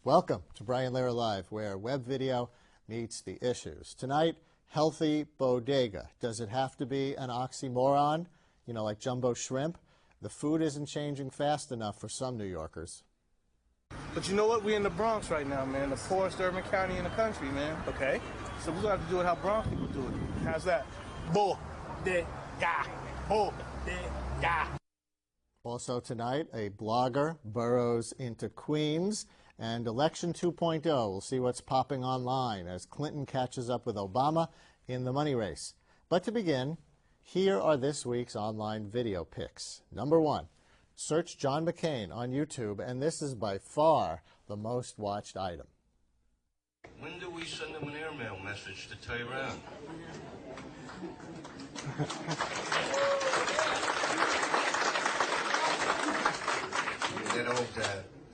Welcome to Brian Lehrer Live, where web video meets the issues. Tonight, healthy bodega. Does it have to be an oxymoron? You know, like jumbo shrimp? The food isn't changing fast enough for some New Yorkers. But you know what? We're in the Bronx right now, man. The poorest urban county in the country, man. Okay? So we're going to have to do it how Bronx people do it. How's that? Bodega. Bodega. Also tonight, a blogger burrows into Queens, and Election 2.0. We'll see what's popping online as Clinton catches up with Obama in the money race. But to begin, here are this week's online video picks. Number 1, search John McCain on YouTube, and this is by far the most watched item. When do we send them an airmail message to Tehran?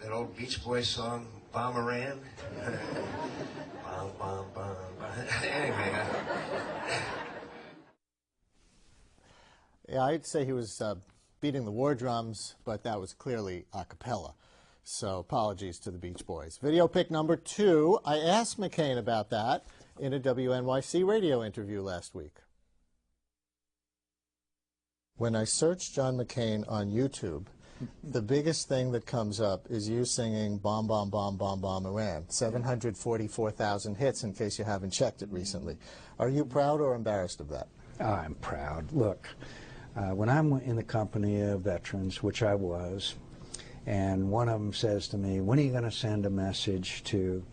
That old Beach Boys song, Bomberan. Bom, bom, bom, bom. Anyway. Yeah, I'd say he was beating the war drums, but that was clearly a cappella. So apologies to the Beach Boys. Video pick number 2. I asked McCain about that in a WNYC radio interview last week. When I search John McCain on YouTube, the biggest thing that comes up is you singing Bomb, Bomb, Bomb, Bomb, Bomb, Iran. 744,000 hits, in case you haven't checked it recently. Are you proud or embarrassed of that? I'm proud. Look, when I'm in the company of veterans, which I was, and one of them says to me, when are you going to send a message to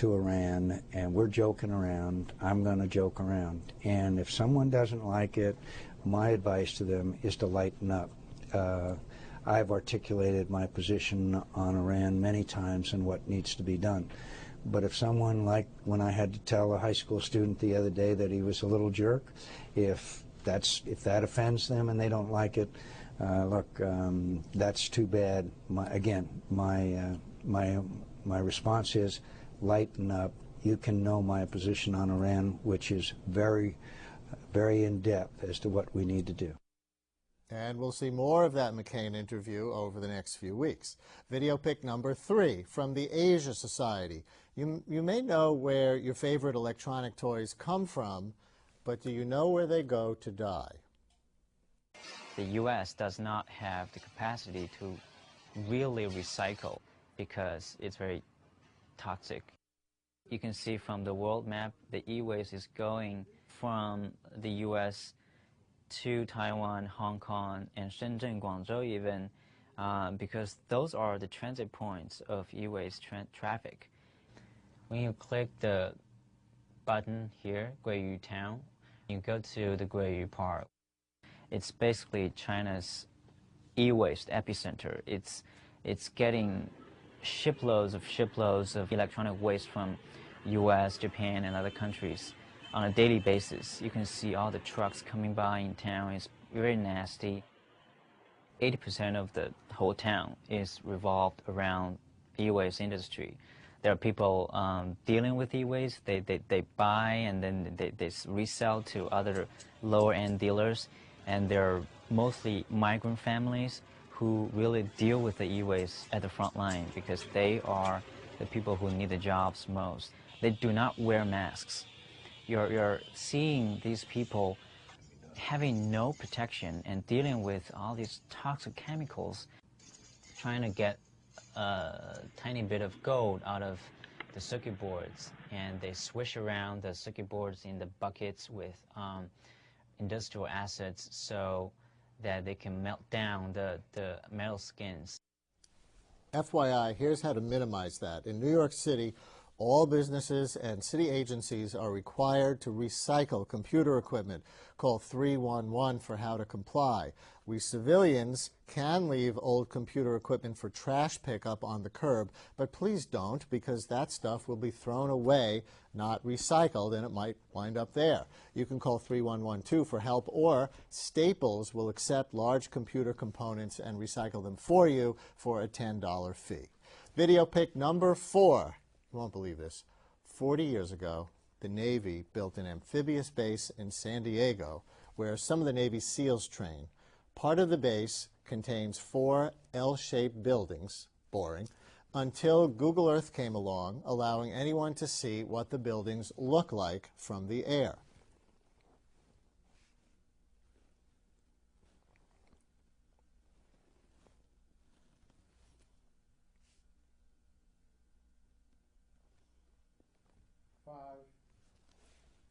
Iran? And we're joking around, I'm going to joke around. And if someone doesn't like it, my advice to them is to lighten up. I've articulated my position on Iran many times and what needs to be done. But if someone, like when I had to tell a high school student the other day that he was a little jerk, if that offends them and they don't like it, look, that's too bad. My response is lighten up. You can know my position on Iran, which is very, very in-depth as to what we need to do. And we'll see more of that McCain interview over the next few weeks. Video pick number 3 from the Asia Society. You may know where your favorite electronic toys come from, but do you know where they go to die? The U.S. does not have the capacity to really recycle because it's very toxic. You can see from the world map, the e-waste is going from the U.S. to Taiwan, Hong Kong, and Shenzhen, Guangzhou even, because those are the transit points of e-waste traffic. When you click the button here, Guiyu Town, you go to the Guiyu Park. It's basically China's e-waste epicenter. It's getting shiploads of electronic waste from U.S., Japan, and other countries. On a daily basis, you can see all the trucks coming by in town. It's very nasty. 80% of the whole town is revolved around e-waste industry. There are people dealing with e-waste. They buy and then they resell to other lower-end dealers. And they're mostly migrant families who really deal with the e-waste at the front line because they are the people who need the jobs most. They do not wear masks. You're seeing these people having no protection and dealing with all these toxic chemicals, trying to get a tiny bit of gold out of the circuit boards, and they swish around the circuit boards in the buckets with industrial acids so that they can melt down the metal skins. FYI, here's how to minimize that. In New York City, all businesses and city agencies are required to recycle computer equipment. Call 311 for how to comply. We civilians can leave old computer equipment for trash pickup on the curb, but please don't, because that stuff will be thrown away, not recycled, and it might wind up there. You can call 3112 for help, or Staples will accept large computer components and recycle them for you for a $10 fee. Video pick number 4. You won't believe this. 40 years ago, the Navy built an amphibious base in San Diego where some of the Navy SEALs train. Part of the base contains 4 L-shaped buildings, boring, until Google Earth came along, allowing anyone to see what the buildings look like from the air.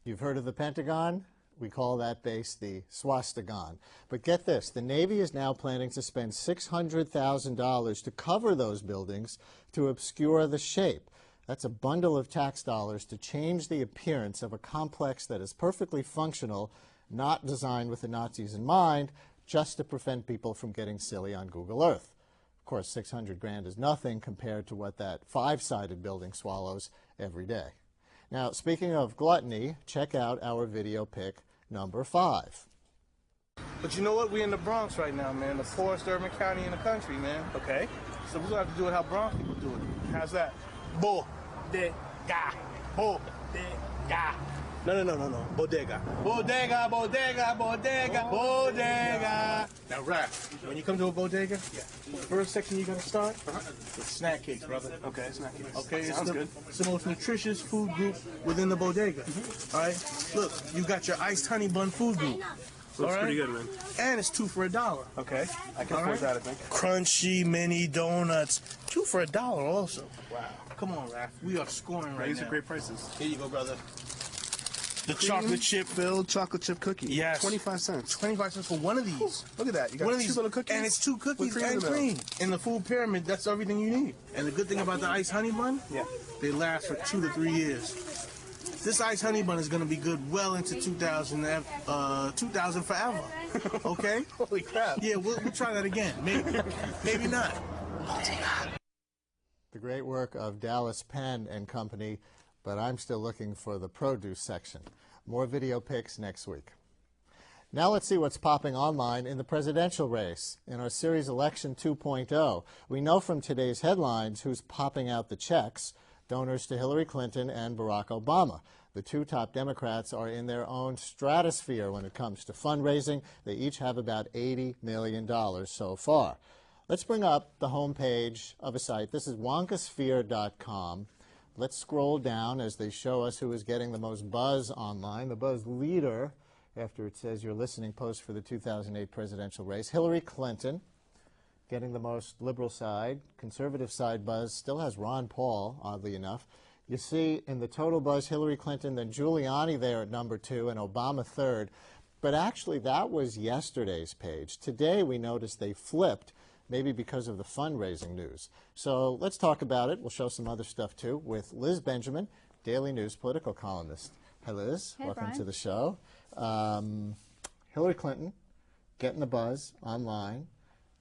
You've heard of the Pentagon? We call that base the Swastigon. But get this, the Navy is now planning to spend $600,000 to cover those buildings to obscure the shape. That's a bundle of tax dollars to change the appearance of a complex that is perfectly functional, not designed with the Nazis in mind, just to prevent people from getting silly on Google Earth. Of course, 600 grand is nothing compared to what that five-sided building swallows every day. Now, speaking of gluttony, check out our video pick number 5. But you know what? We're in the Bronx right now, man. The poorest urban county in the country, man. Okay? So we're going to have to do it how Bronx people do it. How's that? Bodega. Bodega. No. Bodega. Bodega, bodega, bodega, bodega. Now, Raph, when you come to a bodega, the first section you got to start with snack cakes, brother. Okay, snack cakes. Okay, sounds good. It's the most nutritious food group within the bodega. All right? Look, you got your iced honey bun food group. Looks pretty good, man. And it's 2 for $1. Okay, I can afford that, I think. Crunchy mini donuts, 2 for $1 also. Wow. Come on, Raph. We are scoring right These now. are great prices. Here you go, brother. The chocolate chip filled chocolate chip cookie. Yes. 25 cents. 25 cents for one of these. Look at that. You got One of 2 these little cookies. And it's 2 cookies with and in the cream. middle. In the food pyramid, that's everything you need. And the good thing about the iced honey bun, they last for 2 to 3 years. This iced honey bun is going to be good well into 2000 forever. Okay? Holy crap. Yeah, we'll try that again. Maybe. Maybe not. The great work of Dallas Penn and Company, but I'm still looking for the produce section. More video picks next week. Now let's see what's popping online in the presidential race. In our series Election 2.0, we know from today's headlines who's popping out the checks: donors to Hillary Clinton and Barack Obama. The two top Democrats are in their own stratosphere when it comes to fundraising. They each have about $80 million so far. Let's bring up the homepage of a site. This is wonkasphere.com. Let's scroll down as they show us who is getting the most buzz online. The buzz leader, after it says your listening post for the 2008 presidential race, Hillary Clinton, getting the most liberal side. Conservative side buzz still has Ron Paul, oddly enough. You see in the total buzz Hillary Clinton, then Giuliani there at number 2, and Obama third. But actually, that was yesterday's page. Today, we noticed they flipped, maybe because of the fundraising news. So let's talk about it. We'll show some other stuff, too, with Liz Benjamin, Daily News political columnist. Hi, Liz. Hey, welcome Brian. to the show. Hillary Clinton getting the buzz online.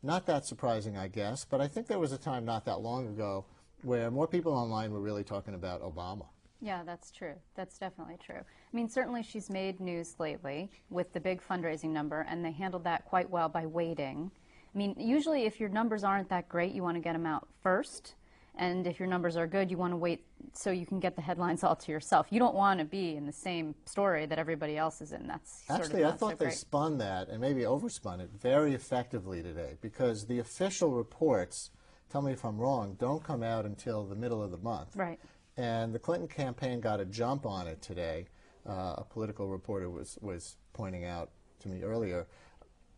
Not that surprising, I guess, but I think there was a time not that long ago where more people online were really talking about Obama. Yeah, that's true. That's definitely true. I mean, certainly she's made news lately with the big fundraising number, and they handled that quite well by waiting. I mean, usually if your numbers aren't that great, you want to get them out first. And if your numbers are good, you want to wait so you can get the headlines all to yourself. You don't want to be in the same story that everybody else is in. That's Actually, sort of I not thought so they great. spun that and maybe overspun it very effectively today, because the official reports, tell me if I'm wrong, don't come out until the middle of the month. Right. And the Clinton campaign got a jump on it today. A political reporter was pointing out to me earlier,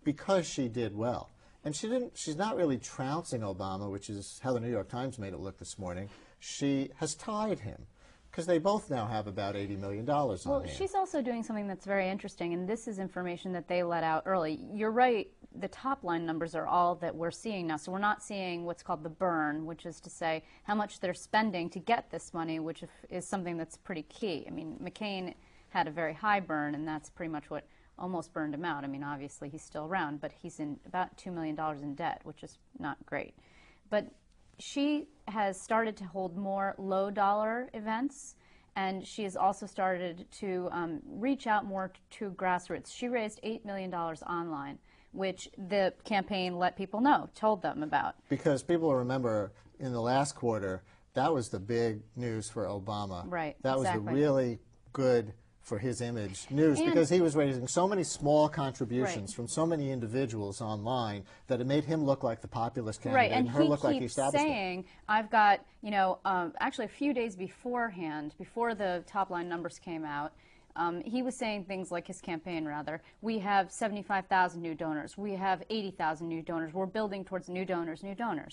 because she did well. And she's not really trouncing Obama, which is how the New York Times made it look this morning. She has tied him, because they both now have about $80 million on Well, hand. she's also doing something that's very interesting, and this is information that they let out early. You're right, the top line numbers are all that we're seeing now. So we're not seeing what's called the burn, which is to say how much they're spending to get this money, which is something that's pretty key. I mean, McCain had a very high burn, and that's pretty much what almost burned him out. I mean, obviously he's still around, but he's in about $2 million in debt, which is not great. But she has started to hold more low-dollar events, and she has also started to reach out more to grassroots. She raised $8 million online, which the campaign let people know, told them about. Because people remember in the last quarter, that was the big news for Obama. Right, That was exactly. the really good for his image news, because he was raising so many small contributions from so many individuals online that it made him look like the populist candidate and her look like the establishment. Saying, I've got, you know, actually a few days beforehand, before the top line numbers came out, he was saying things like, his campaign rather, we have 75,000 new donors, we have 80,000 new donors, we're building towards new donors,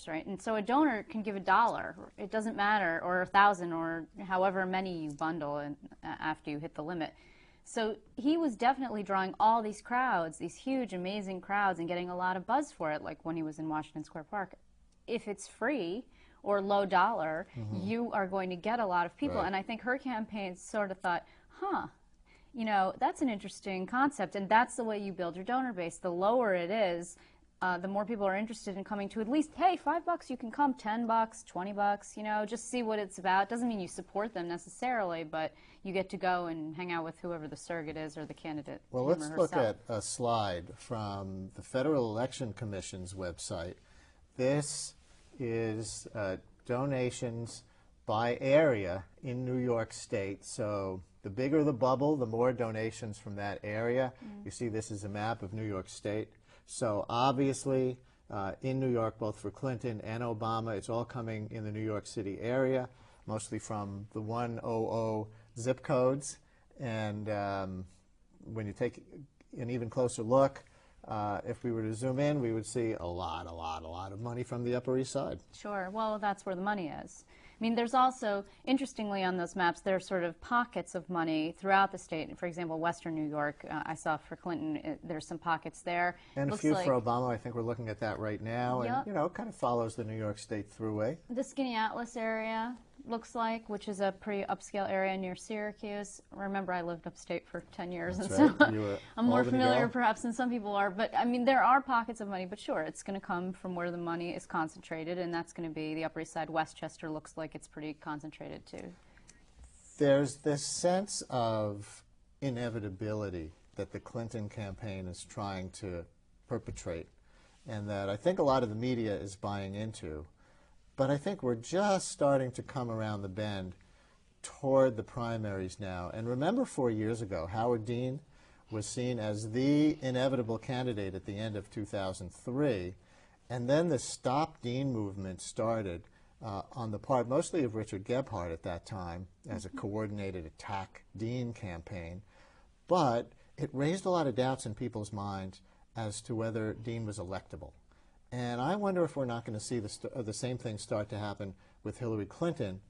right? And so a donor can give $1, it doesn't matter, or 1,000, or however many you bundle after you hit the limit. So he was definitely drawing all these crowds, these huge, amazing crowds, and getting a lot of buzz for it, like when he was in Washington Square Park. If it's free or low dollar, you are going to get a lot of people. And I think her campaign sort of thought, huh, you know, that's an interesting concept, and that's the way you build your donor base. The lower it is, the more people are interested in coming to at least, hey, $5 you can come, $10, $20, you know, just see what it's about. Doesn't mean you support them necessarily, but you get to go and hang out with whoever the surrogate is or the candidate. Well, let's look at a slide from the Federal Election Commission's website. This is donations by area in New York State. So the bigger the bubble, the more donations from that area. You see this is a map of New York State. So obviously in New York, both for Clinton and Obama, it's all coming in the New York City area, mostly from the 100 zip codes. And when you take an even closer look, if we were to zoom in, we would see a lot of money from the Upper East Side. Sure. Well, that's where the money is. I mean, there's also, interestingly on those maps, there are sort of pockets of money throughout the state. For example, Western New York, I saw for Clinton, there's some pockets there. And a few for Obama. I think we're looking at that right now. And, you know, it kind of follows the New York State Thruway. The Skinny Atlas area, looks like, which is a pretty upscale area near Syracuse. Remember, I lived upstate for 10 years, That's and right. so I'm more familiar perhaps than some people are. But, I mean, there are pockets of money, but sure, it's going to come from where the money is concentrated, and that's going to be the Upper East Side. Westchester looks like it's pretty concentrated, too. There's this sense of inevitability that the Clinton campaign is trying to perpetrate, and that I think a lot of the media is buying into. But I think we're just starting to come around the bend toward the primaries now. And remember 4 years ago, Howard Dean was seen as the inevitable candidate at the end of 2003. And then the Stop Dean movement started on the part mostly of Richard Gebhardt at that time as a coordinated attack Dean campaign. But it raised a lot of doubts in people's minds as to whether Dean was electable. And I wonder if we're not going to see the same thing start to happen with Hillary Clinton,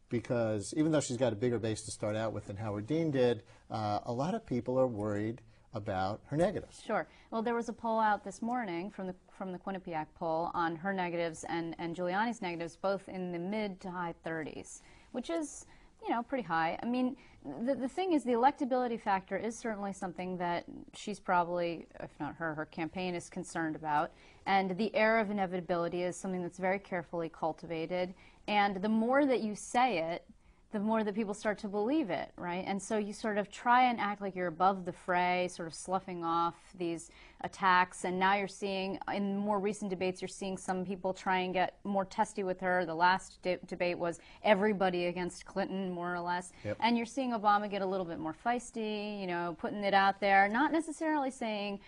because even though she's got a bigger base to start out with than Howard Dean did, a lot of people are worried about her negatives. Sure. Well, there was a poll out this morning from the Quinnipiac poll on her negatives and Giuliani's negatives, both in the mid to high 30s, which is, you know, pretty high. I mean, the thing is, the electability factor is certainly something that she's probably, if not her campaign is concerned about. And the air of inevitability is something that's very carefully cultivated. And the more that you say it, the more that people start to believe it, right? And so you sort of try and act like you're above the fray, sort of sloughing off these attacks. And now you're seeing, in more recent debates, you're seeing some people try and get more testy with her. The last debate was everybody against Clinton, more or less. Yep. And you're seeing Obama get a little bit more feisty, you know, putting it out there, not necessarily saying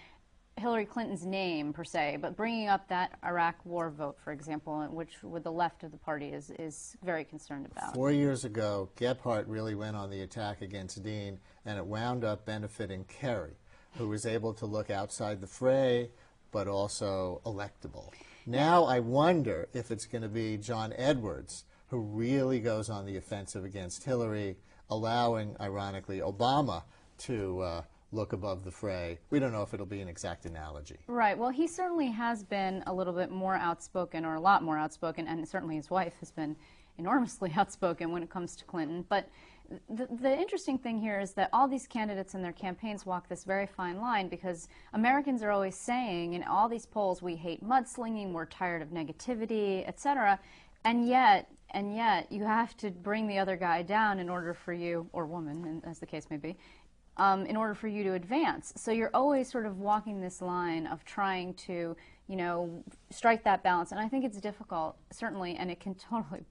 Hillary Clinton's name, per se, but bringing up that Iraq war vote, for example, which with the left of the party is very concerned about. 4 years ago, Gebhardt really went on the attack against Dean, and it wound up benefiting Kerry, who was able to look outside the fray, but also electable. Now I wonder if it's going to be John Edwards who really goes on the offensive against Hillary, allowing, ironically, Obama to look above the fray. We don't know if it'll be an exact analogy. Right. Well, he certainly has been a little bit more outspoken, or a lot more outspoken, and certainly his wife has been enormously outspoken when it comes to Clinton. But the interesting thing here is that all these candidates and their campaigns walk this very fine line, because Americans are always saying in all these polls, we hate mudslinging, we're tired of negativity, etc. And yet you have to bring the other guy down in order for you, or woman, as the case may be, in order for you to advance. So you're always sort of walking this line of trying to, you know, strike that balance. And I think it's difficult, certainly, and it can totally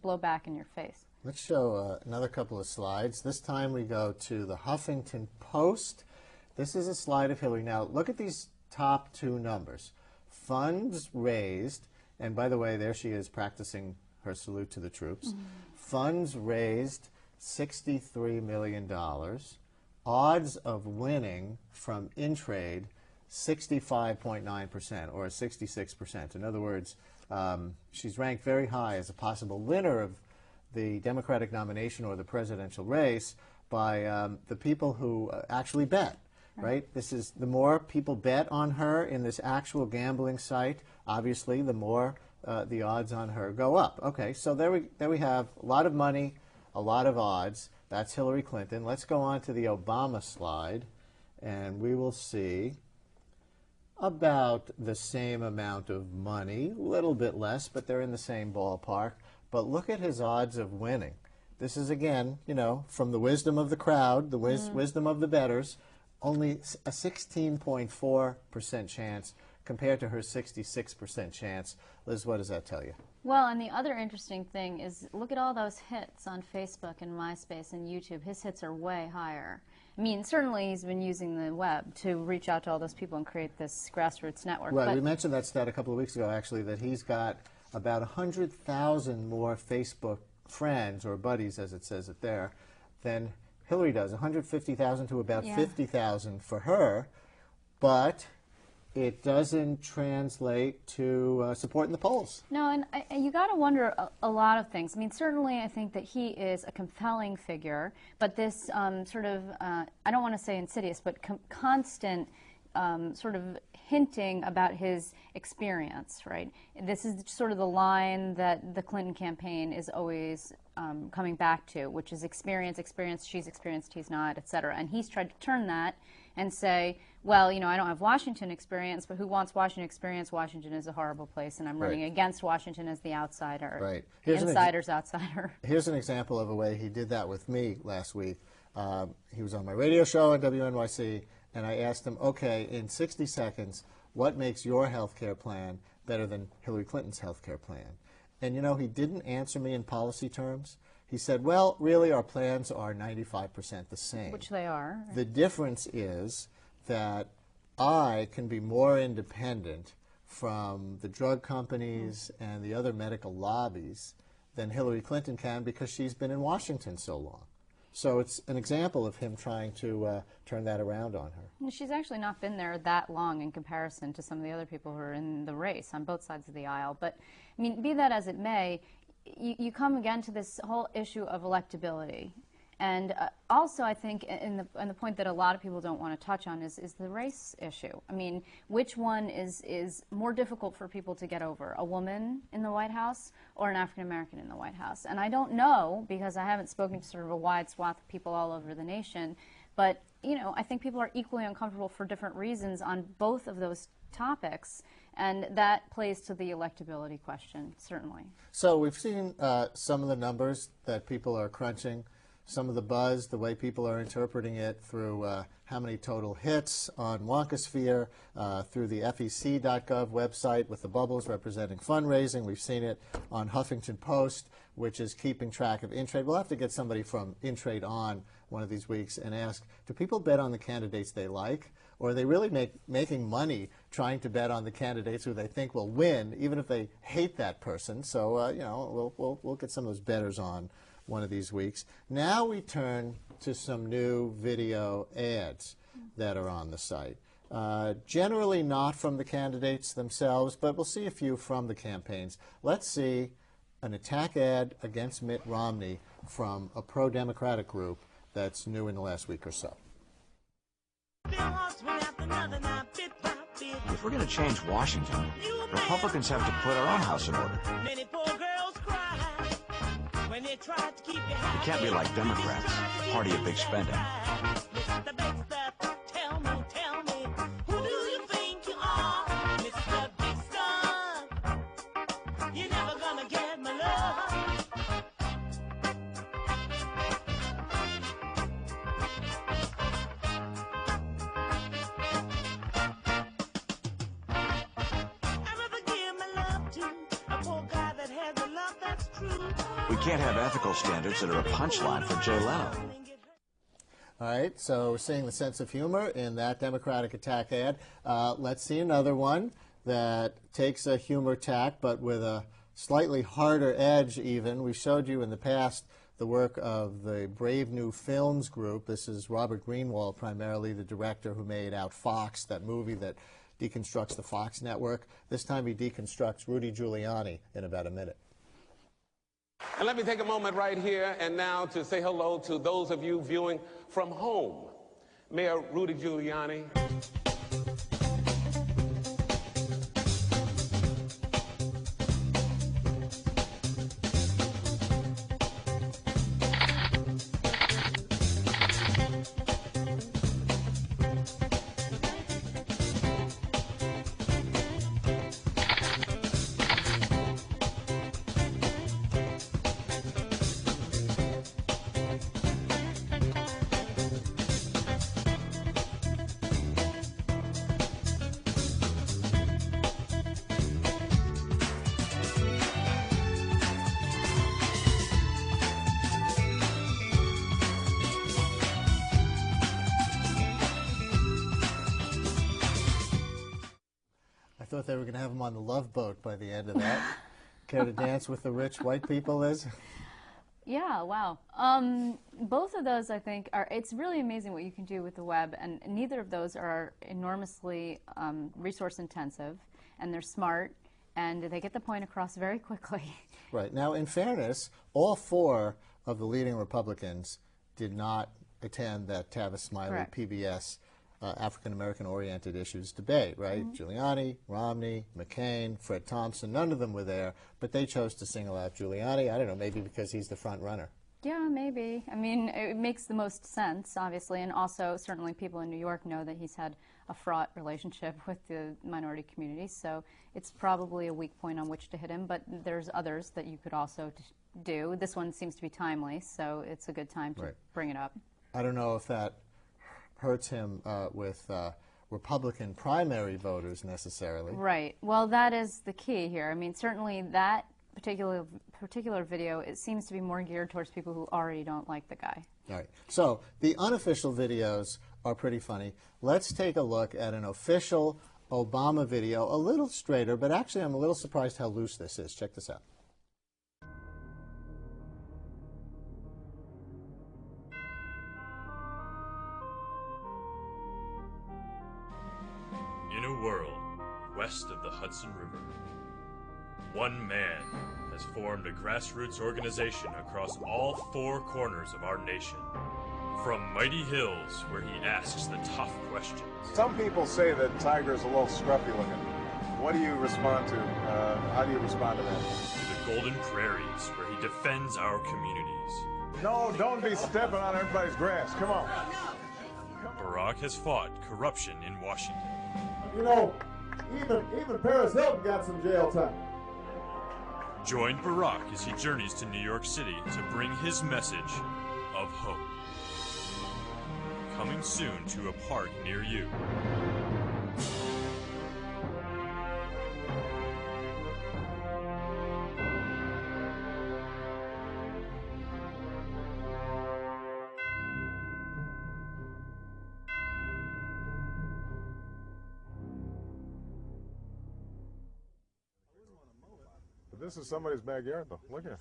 blow back in your face. Let's show another couple of slides. This time we go to the Huffington Post. This is a slide of Hillary. Now, look at these top two numbers. Funds raised, and by the way, there she is practicing her salute to the troops. Funds raised, $63 million. Odds of winning from in-trade, 65.9%, or 66%. In other words, she's ranked very high as a possible winner of the Democratic nomination or the presidential race by the people who actually bet, right? This is, the more people bet on her in this actual gambling site, obviously the more the odds on her go up. Okay, so there we have a lot of money, a lot of odds. That's Hillary Clinton. Let's go on to the Obama slide, and we will see about the same amount of money, a little bit less, but they're in the same ballpark. But look at his odds of winning. This is, again, you know, from the wisdom of the crowd, the wisdom of the bettors, only a 16.4% chance compared to her 66% chance. Liz, what does that tell you? Well, and the other interesting thing is, look at all those hits on Facebook and MySpace and YouTube. His hits are way higher. I mean, certainly he's been using the web to reach out to all those people and create this grassroots network. Right, we mentioned that stat a couple of weeks ago, actually, that he's got about 100,000 more Facebook friends, or buddies as it says it there, than Hillary does. 150,000 to about 50,000 for her, but it doesn't translate to support in the polls. No, and you got to wonder a lot of things. I mean, certainly I think that he is a compelling figure, but this sort of, I don't want to say insidious, but constant sort of hinting about his experience, right? This is sort of the line that the Clinton campaign is always coming back to, which is experience, she's experienced, he's not, et cetera. And he's tried to turn that and say, well, you know, I don't have Washington experience, but who wants Washington experience? Washington is a horrible place, and I'm running against Washington as the outsider. Right. Insider's outsider. Here's an example of a way he did that with me last week. He was on my radio show on WNYC, and I asked him, okay, in 60 seconds, what makes your health care plan better than Hillary Clinton's health care plan? And, you know, he didn't answer me in policy terms. He said, well, really, our plans are 95% the same. Which they are. The difference is that I can be more independent from the drug companies and the other medical lobbies than Hillary Clinton can because she's been in Washington so long. So it's an example of him trying to turn that around on her. She's actually not been there that long in comparison to some of the other people who are in the race on both sides of the aisle. But, I mean, be that as it may, you come again to this whole issue of electability. And also, I think, and the point that a lot of people don't want to touch on is the race issue. I mean, which one is more difficult for people to get over, a woman in the White House or an African American in the White House? And I don't know, because I haven't spoken to sort of a wide swath of people all over the nation, but, you know, I think people are equally uncomfortable for different reasons on both of those topics, and that plays to the electability question, certainly. So we've seen some of the numbers that people are crunching, some of the buzz, the way people are interpreting it through how many total hits on Wonkosphere, through the FEC.gov website with the bubbles representing fundraising. We've seen it on Huffington Post, which is keeping track of in-trade. We'll have to get somebody from in-trade on one of these weeks and ask, do people bet on the candidates they like? Or are they really making money trying to bet on the candidates who they think will win, even if they hate that person? So, you know, we'll get some of those bettors on one of these weeks. Now we turn to some new video ads that are on the site. Generally not from the candidates themselves, but we'll see a few from the campaigns. Let's see an attack ad against Mitt Romney from a pro-Democratic group that's new in the last week or so. If we're going to change Washington, Republicans have to put our own house in order. We can't be like Democrats, party of big spending. A poor guy that has a love that's true. We can't have ethical standards that are a punchline for Jay Leno. All right, so we're seeing the sense of humor in that Democratic attack ad. Let's see another one that takes a humor tack, but with a slightly harder edge even. We showed you in the past the work of the Brave New Films group. This is Robert Greenwald, primarily the director who made Out Fox, that movie that deconstructs the Fox network. This time he deconstructs Rudy Giuliani in about a minute. And let me take a moment right here and now to say hello to those of you viewing from home. Mayor Rudy Giuliani. I thought they were going to have him on the Love Boat by the end of that. Care to dance with the rich white people, Liz? Yeah, wow. Both of those, I think, it's really amazing what you can do with the web, and neither of those are enormously resource intensive, and they're smart, and they get the point across very quickly. Right. Now, in fairness, all four of the leading Republicans did not attend that Tavis Smiley Correct. PBS African-American oriented issues debate, right? Giuliani, Romney, McCain, Fred Thompson, none of them were there, but they chose to single out Giuliani. I don't know, maybe because he's the front runner. Yeah, maybe. I mean, it makes the most sense, obviously, and also certainly people in New York know that he's had a fraught relationship with the minority community, so it's probably a weak point on which to hit him, but there's others that you could also do. This one seems to be timely, so it's a good time to bring it up. I don't know if that hurts him with Republican primary voters necessarily. Right. Well, that is the key here. I mean, certainly that particular video, it seems to be more geared towards people who already don't like the guy. All right. So the unofficial videos are pretty funny. Let's take a look at an official Obama video, a little straighter, but actually I'm a little surprised how loose this is. Check this out. In a world west of the Hudson River, one man has formed a grassroots organization across all four corners of our nation. From mighty hills, where he asks the tough questions. Some people say that Tiger's a little scruffy looking. What do you respond to? How do you respond to that? To the golden prairies, where he defends our communities. No, don't be stepping on everybody's grass. Come on. Barack has fought corruption in Washington. You know, even Paris Hilton got some jail time. Join Barack as he journeys to New York City to bring his message of hope. Coming soon to a park near you. But this is somebody's backyard, though. Look here.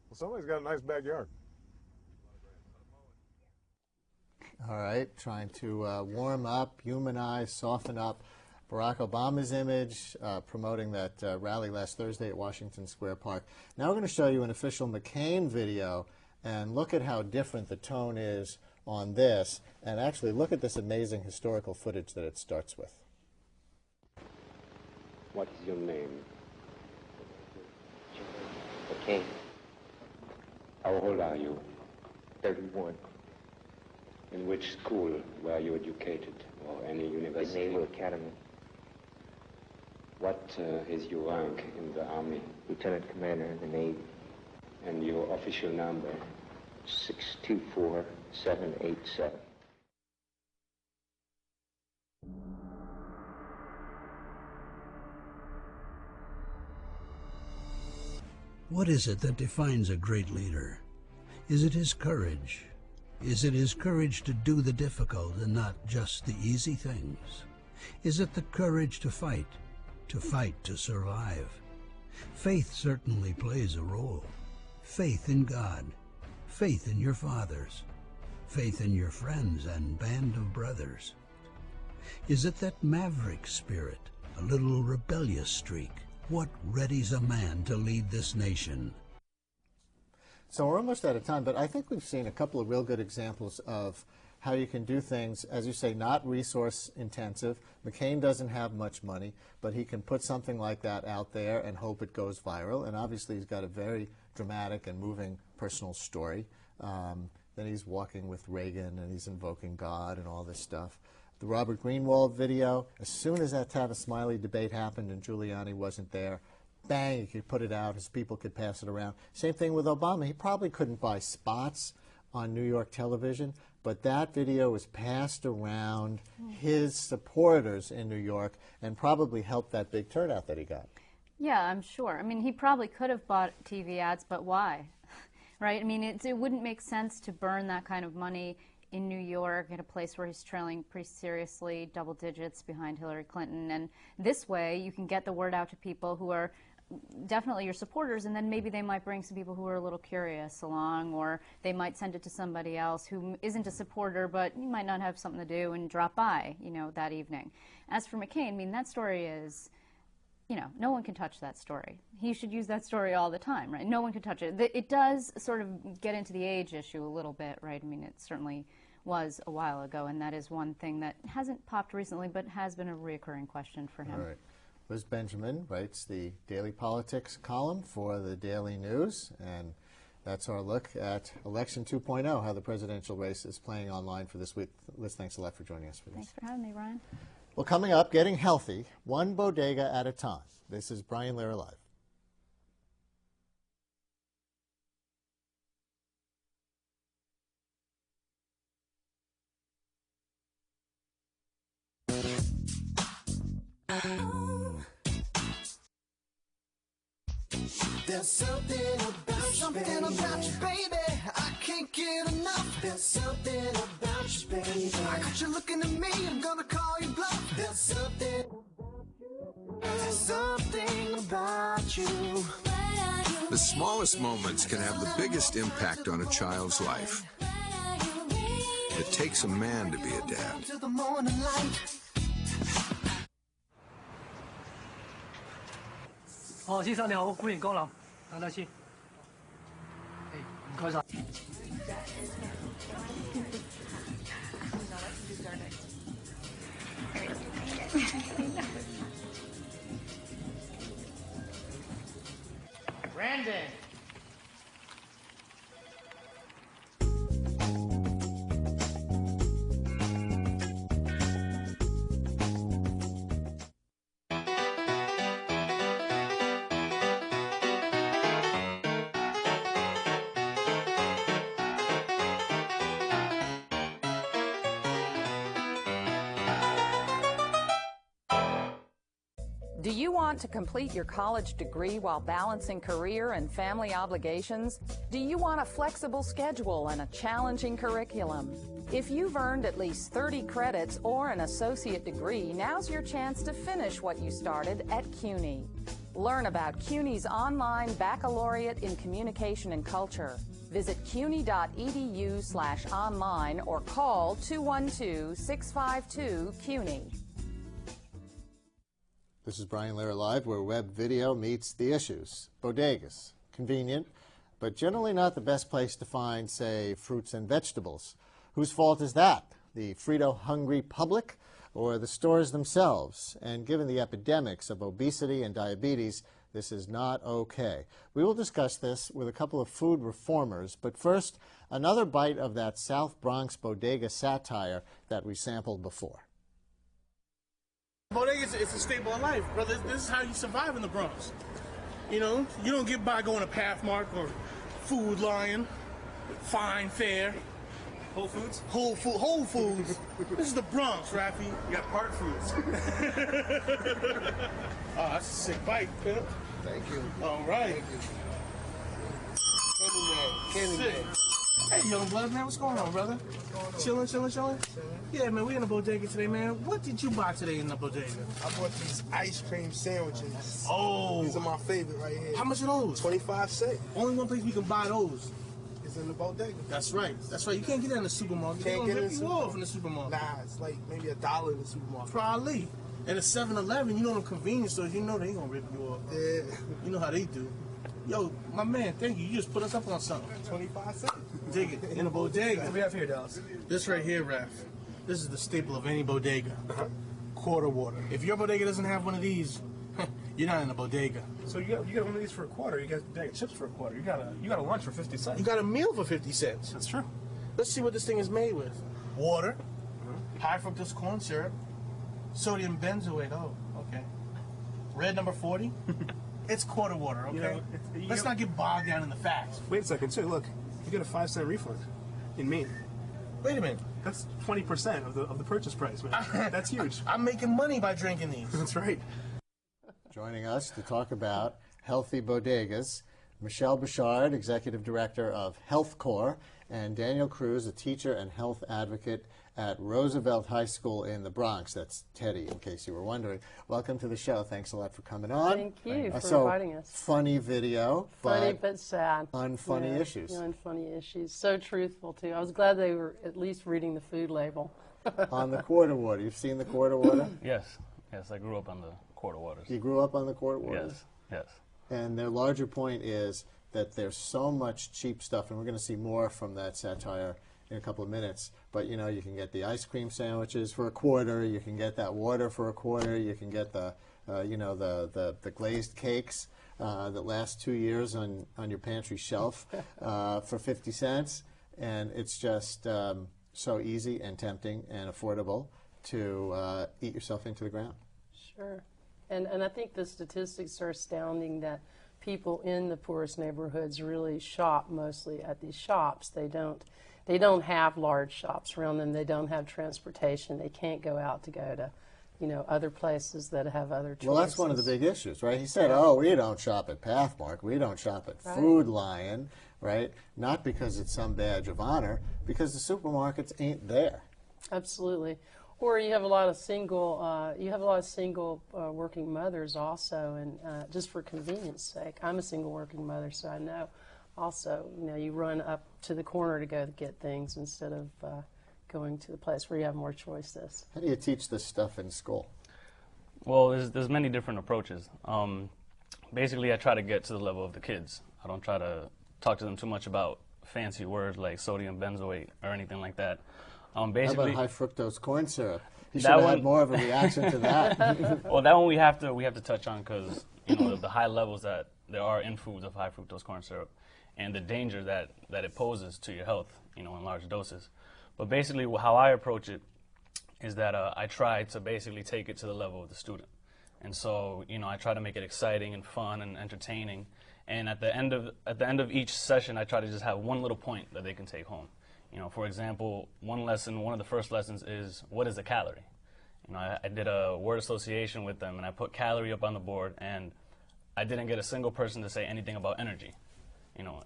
Well, somebody's got a nice backyard. All right, trying to warm up, humanize, soften up Barack Obama's image, promoting that rally last Thursday at Washington Square Park. Now we're going to show you an official McCain video, and look at how different the tone is on this, and actually look at this amazing historical footage that it starts with. What is your name? McCain. How old are you? 31. In which school were you educated, or any university? The Naval Academy. What is your rank in the Army? Lieutenant Commander in the Navy. And your official number? 624787. What is it that defines a great leader? Is it his courage? Is it his courage to do the difficult and not just the easy things? Is it the courage to fight to survive? Faith certainly plays a role. Faith in God, faith in your fathers, faith in your friends and band of brothers. Is it that maverick spirit, a little rebellious streak? What readies a man to lead this nation? So we're almost out of time, but I think we've seen a couple of real good examples of how you can do things, as you say, not resource intensive. McCain doesn't have much money, but he can put something like that out there and hope it goes viral. And obviously he's got a very dramatic and moving personal story. Then he's walking with Reagan and he's invoking God and all this stuff. The Robert Greenwald video, as soon as that Tavis Smiley debate happened and Giuliani wasn't there, bang, you could put it out, his people could pass it around. Same thing with Obama. He probably couldn't buy spots on New York television, but that video was passed around his supporters in New York and probably helped that big turnout that he got. Yeah, I'm sure. I mean, he probably could have bought TV ads, but why? Right? I mean, it wouldn't make sense to burn that kind of money in New York at a place where he's trailing pretty seriously, double digits behind Hillary Clinton. And this way, you can get the word out to people who are definitely your supporters, and then maybe they might bring some people who are a little curious along, or they might send it to somebody else who isn't a supporter, but you might not have something to do and drop by, you know, that evening. As for McCain, I mean, that story is, you know, no one can touch that story. He should use that story all the time, right? No one can touch it. It does sort of get into the age issue a little bit, right? I mean, it certainly was a while ago, and that is one thing that hasn't popped recently, but has been a reoccurring question for him. All right. Liz Benjamin writes the Daily Politics column for the Daily News, and that's our look at Election 2.0, how the presidential race is playing online for this week. Liz, thanks a lot for joining us for this. Thanks for having me, Ryan. Well, coming up, getting healthy, one bodega at a time. This is Brian Lehrer Live. There's something about you, baby. I can't get enough. There's something about you, baby. I got you looking at me, I'm gonna call you bluff. There's something about you. The smallest moments can have the biggest impact on a child's life. It takes a man to be a dad. To the morning light. 哦，先生你好，歡迎光臨，等等先。唔該晒。Brandon. Do you want to complete your college degree while balancing career and family obligations? Do you want a flexible schedule and a challenging curriculum? If you've earned at least 30 credits or an associate degree, now's your chance to finish what you started at CUNY. Learn about CUNY's online baccalaureate in communication and culture. Visit cuny.edu/online or call 212-652-CUNY. This is Brian Lehrer Live, where web video meets the issues. Bodegas, convenient, but generally not the best place to find, say, fruits and vegetables. Whose fault is that? The Frito-hungry public or the stores themselves? And given the epidemics of obesity and diabetes, this is not okay. We will discuss this with a couple of food reformers, but first, another bite of that South Bronx bodega satire that we sampled before. Bodegas is a staple of life, brother. This is how you survive in the Bronx. You know, you don't get by going to Pathmark or Food Lion, Fine Fair. Whole Foods? Whole Foods. This is the Bronx, Rafi. You got Part Foods. Oh, that's a sick bite, Pimp. Thank you. All right. Thank you. Candyman. Hey, young blood, man, what's going on, brother? Chilling? Yeah, man, we in the bodega today, man. What did you buy today in the bodega? I bought these ice cream sandwiches. Oh. These are my favorite right here. How much are those? 25 cents. Only one place we can buy those. It's in the bodega. That's right. You can't get that in the supermarket. Can't get it in the supermarket. In the supermarket. Nah, it's like maybe $1 in the supermarket. Probably. And at 7-Eleven, you know them convenience stores, you know they ain't gonna rip you off. Yeah. You know how they do. Yo, my man, thank you. You just put us up on something. 25 cents. Dig it. In a bodega. What do we have here, Dallas? This right here, Raph. This is the staple of any bodega. Quarter water. If your bodega doesn't have one of these, you're not in a bodega. So you got one of these for $0.25. You got a bag of chips for $0.25. You got a lunch for 50 cents. You got a meal for 50 cents. That's true. Let's see what this thing is made with. Water, high fructose corn syrup, sodium benzoate. Oh, okay. Red number 40. It's quarter water, okay? You know, Let's not get bogged down in the facts. Wait a second, too. Look, you get a 5-cent refund in me. Wait a minute. That's 20% of the purchase price, man. That's huge. I'm making money by drinking these. That's right. Joining us to talk about healthy bodegas, Michelle Bouchard, Executive Director of Health Corps, and Daniel Cruz, a teacher and health advocate at Roosevelt High School in the Bronx. That's Teddy, in case you were wondering. Welcome to the show. Thanks a lot for coming on. Thank you for so inviting us. Funny video. Funny but sad. Unfunny issues. Unfunny issues. So truthful, too. I was glad they were at least reading the food label. On the quarter water. You've seen the quarter water? Yes. I grew up on the quarter waters. You grew up on the quarter waters? Yes. And their larger point is that there's so much cheap stuff, and we're going to see more from that satire in a couple of minutes. But, you know, you can get the ice cream sandwiches for $0.25. You can get that water for $0.25. You can get the, the glazed cakes that last 2 years on your pantry shelf for 50 cents. And it's just so easy and tempting and affordable to eat yourself into the ground. Sure. And I think the statistics are astounding that people in the poorest neighborhoods really shop mostly at these shops. They don't have large shops around them. They don't have transportation. They can't go out to go to, other places that have other choices. Well, that's one of the big issues, right? He said, we don't shop at Pathmark. We don't shop at Food Lion, right? Not because it's some badge of honor, because the supermarkets ain't there. Absolutely. Or you have a lot of single, working mothers also, and just for convenience sake. I'm a single working mother, so I know. Also, you run up to the corner to go get things instead of going to the place where you have more choices. How do you teach this stuff in school? Well, there's many different approaches. Basically, I try to get to the level of the kids. I don't try to talk to them too much about fancy words like sodium benzoate or anything like that. Basically, how about high fructose corn syrup? He should have had more of a reaction to that. Well, that one we have to touch on because the high levels that there are in foods of high fructose corn syrup and the danger that it poses to your health, in large doses. But basically, how I approach it is that I try to basically take it to the level of the student, and so I try to make it exciting and fun and entertaining. And at the end of each session, I try to just have one little point that they can take home. For example, one of the first lessons is, what is a calorie? I did a word association with them, and I put calorie up on the board, and I didn't get a single person to say anything about energy.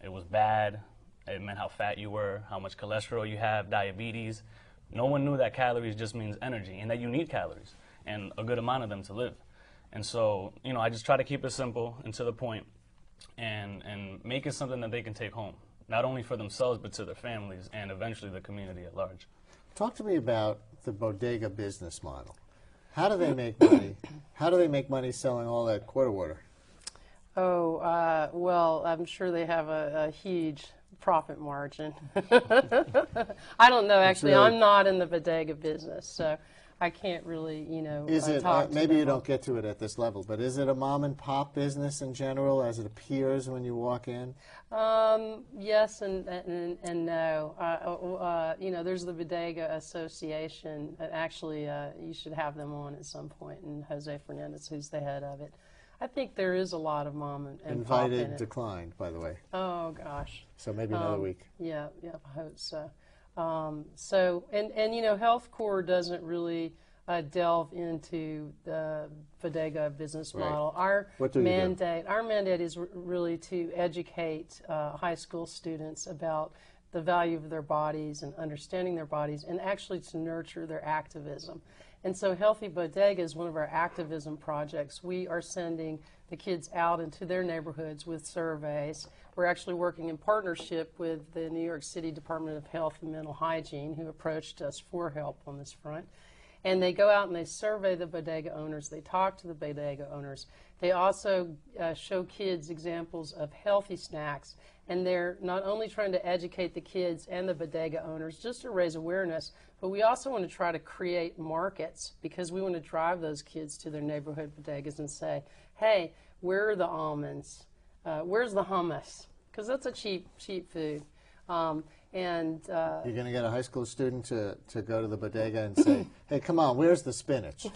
It was bad. It meant how fat you were, how much cholesterol you have, diabetes. No one knew that calories just means energy, and that you need calories, and a good amount of them to live. And so, I just try to keep it simple and to the point, and make it something that they can take home. Not only for themselves, but to their families and eventually the community at large. Talk to me about the bodega business model. How do they make money? How do they make money selling all that quarter water? Well, I'm sure they have a huge profit margin. I don't know, actually. Really, I'm not in the bodega business, so I can't really, is it, talk to maybe them. You don't get to it at this level, but is it a mom and pop business in general as it appears when you walk in? Yes and no. There's the Bodega Association. Actually, you should have them on at some point, and Jose Fernandez, who's the head of it. I think there is a lot of mom and pop in it. Invited, declined, by the way. Oh, gosh. So maybe another week. Yeah, I hope so. And Health Corps doesn't really delve into the bodega business Right. model. Our What do you do? mandate is really to educate high school students about the value of their bodies and understanding their bodies, and actually to nurture their activism. And so Healthy Bodega is one of our activism projects. We are sending the kids out into their neighborhoods with surveys. We're actually working in partnership with the New York City Department of Health and Mental Hygiene, who approached us for help on this front. And they go out and they survey the bodega owners. They talk to the bodega owners. They also show kids examples of healthy snacks. And they're not only trying to educate the kids and the bodega owners just to raise awareness, but we also want to try to create markets, because we want to drive those kids to their neighborhood bodegas and say, hey, where are the almonds? Where's the hummus? Because that's a cheap food. You're going to get a high school student to go to the bodega and say, hey, come on, where's the spinach?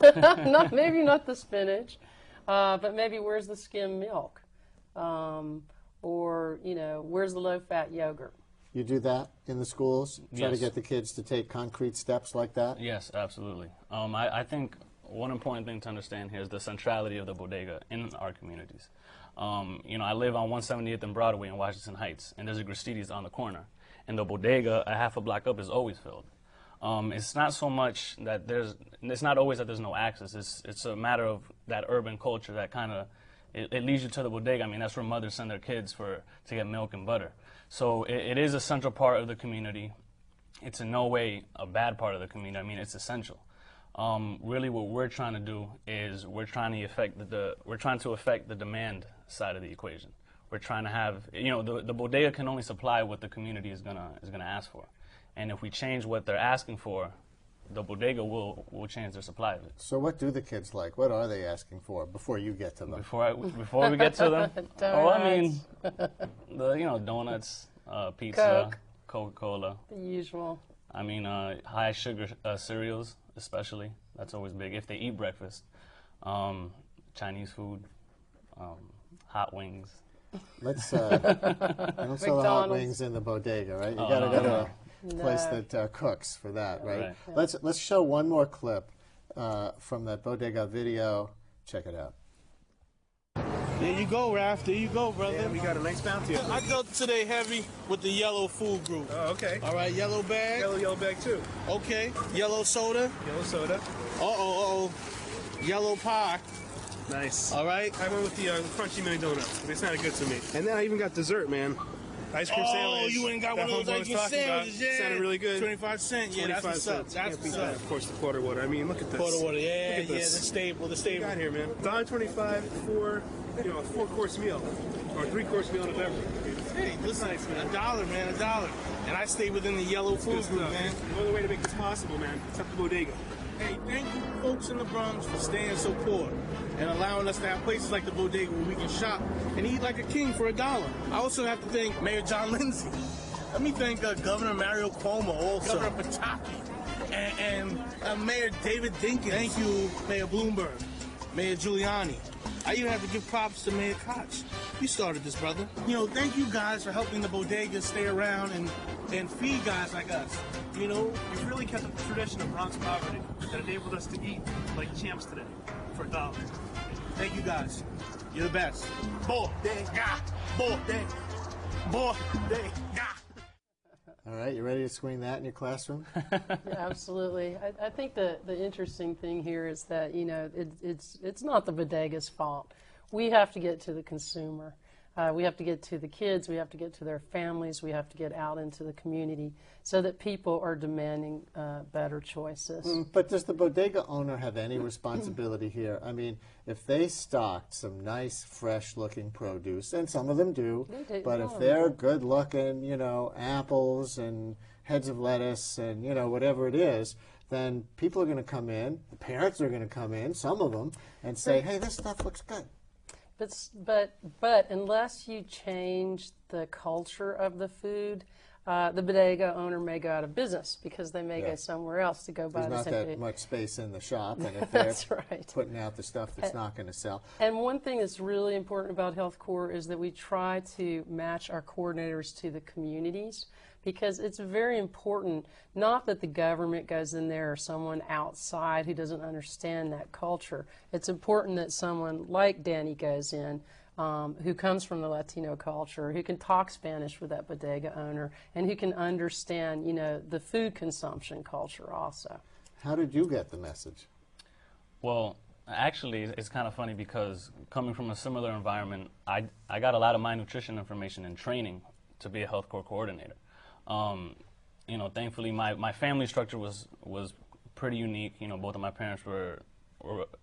Maybe not the spinach, but maybe where's the skim milk? Or, you know, where's the low-fat yogurt? You do that in the schools? Try to Yes. get the kids to take concrete steps like that? Yes, absolutely. I think one important thing to understand here is the centrality of the bodega in our communities. You know, I live on 178th and Broadway in Washington Heights, and there's a Gristedes on the corner. And the bodega, a half a block up, is always filled. It's not so much that it's not always that there's no access. It's a matter of that urban culture that kind of, it leads you to the bodega. I mean, that's where mothers send their kids to get milk and butter. So it is a central part of the community. It's in no way a bad part of the community. I mean, it's essential. Really, what we're trying to do is we're trying to affect the demand side of the equation. We're trying to have, you know, the bodega can only supply what the community is gonna ask for, and if we change what they're asking for, the bodega will change their supply of it. So what do the kids like? What are they asking for before you get to them? Before we get to them, oh, I mean, donuts, pizza, Coke. Coca-Cola, The usual. I mean, high sugar cereals, especially. That's always big. If they eat breakfast, Chinese food, hot wings. Let's I don't sell the hot wings in the bodega, right? You got to go to a place that cooks for that, right? Right. Let's show one more clip from that bodega video. Check it out. There you go, Raph. There you go, brother. Yeah, we got a nice bounty. I dealt today heavy with the yellow food group. Oh, okay. All right, yellow bag. Yellow bag too. Okay. Yellow soda. Yellow soda. Uh-oh. Yellow pie. Nice. All right. I went with the crunchy mini donuts. They sounded good to me. And then I even got dessert, man. Ice cream sandwich. Oh, you went and got one of those ice cream sandwiches, yeah. Sounded really good. 25 cents. Yeah, that's what's up. That's what's up. Of course, the quarter water. I mean, look at this. Quarter water, yeah, Look at this. the staple. What you got here, man? $1.25 for, a 4-course meal. Or a 3-course meal and a beverage. Hey, listen, nice, man. $1, man, $1. And I stay within the yellow food group, man. No other way to make this possible, man. Except the bodega. Hey, thank you, folks in the Bronx, for staying so poor and allowing us to have places like the bodega where we can shop and eat like a king for $1. I also have to thank Mayor John Lindsay. Let me thank Governor Mario Cuomo also. Governor Pataki and Mayor David Dinkins. Thank you, Mayor Bloomberg, Mayor Giuliani. I even have to give props to Mayor Koch. You started this, brother. Thank you guys for helping the bodega stay around and feed guys like us. You've really kept the tradition of Bronx poverty that enabled us to eat like champs today for $1. Thank you guys. You're the best. Bodega, bodega, bodega. All right, you ready to screen that in your classroom? Yeah, absolutely. I think the interesting thing here is that, it's not the bodega's fault. We have to get to the consumer. We have to get to the kids. We have to get to their families. We have to get out into the community so that people are demanding better choices. But does the bodega owner have any responsibility here? I mean, if they stocked some nice, fresh-looking produce, and some of them do, but if they're good-looking, apples and heads of lettuce and, whatever it is, then people are going to come in, the parents are going to come in, some of them, and say, hey, this stuff looks good. But unless you change the culture of the food, the bodega owner may go out of business because they may go somewhere else to go buy the same food. There's not that much space in the shop, and if they're putting out the stuff that's not going to sell. And one thing that's really important about Health Corps is that we try to match our coordinators to the communities, because it's very important, not that the government goes in there or someone outside who doesn't understand that culture. It's important that someone like Danny goes in, who comes from the Latino culture, who can talk Spanish with that bodega owner, and who can understand, you know, the food consumption culture also. How did you get the message? Well, actually, it's kind of funny because coming from a similar environment, I got a lot of my nutrition information and training to be a health corps coordinator. You know, thankfully, my family structure was pretty unique. You know, both of my parents were